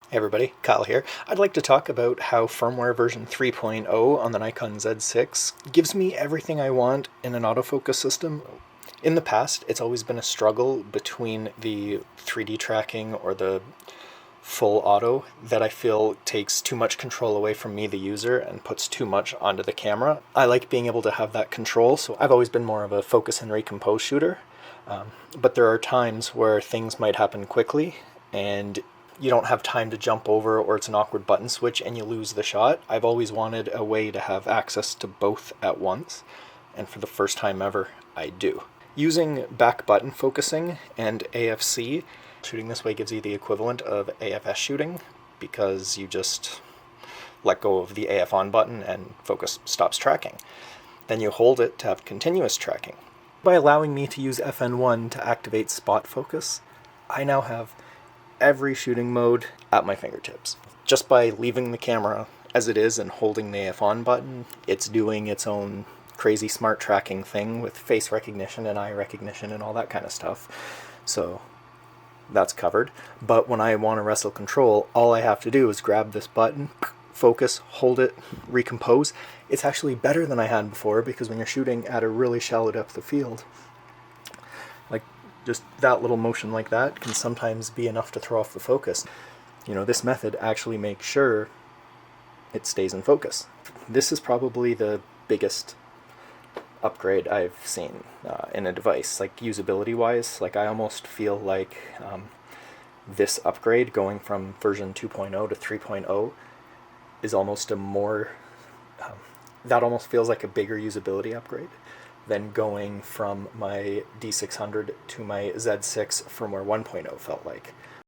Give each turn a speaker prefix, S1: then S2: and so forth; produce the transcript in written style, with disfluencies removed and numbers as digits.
S1: Hey everybody, Kyle here. I'd like to talk about how firmware version 3.0 on the Nikon Z6 gives me everything I want in an autofocus system. In the past, it's always been a struggle between the 3D tracking or the full auto that I feel takes too much control away from me, the user, and puts too much onto the camera. I like being able to have that control, so I've always been more of a focus and recompose shooter. But there are times where things might happen quickly and you don't have time to jump over, or it's an awkward button switch and you lose the shot. I've always wanted a way to have access to both at once, and for the first time ever, I do. Using back button focusing and AFC, shooting this way gives you the equivalent of AFS shooting, because you just let go of the AF on button and focus stops tracking. Then you hold it to have continuous tracking. By allowing me to use FN1 to activate spot focus, I now have every shooting mode at my fingertips. Just by leaving the camera as it is and holding the AF on button, it's doing its own crazy smart tracking thing with face recognition and eye recognition and all that kind of stuff. So that's covered. But when I want to wrestle control, all I have to do is grab this button, focus, hold it, recompose. It's actually better than I had before, because when you're shooting at a really shallow depth of field, like just that little motion like that can sometimes be enough to throw off the focus. You know, this method actually makes sure it stays in focus. This is probably the biggest upgrade I've seen in a device, like usability wise. Like, I almost feel like this upgrade going from version 2.0 to 3.0 is almost a more that almost feels like a bigger usability upgrade than going from my D600 to my Z6 Firmware 1.0 felt like.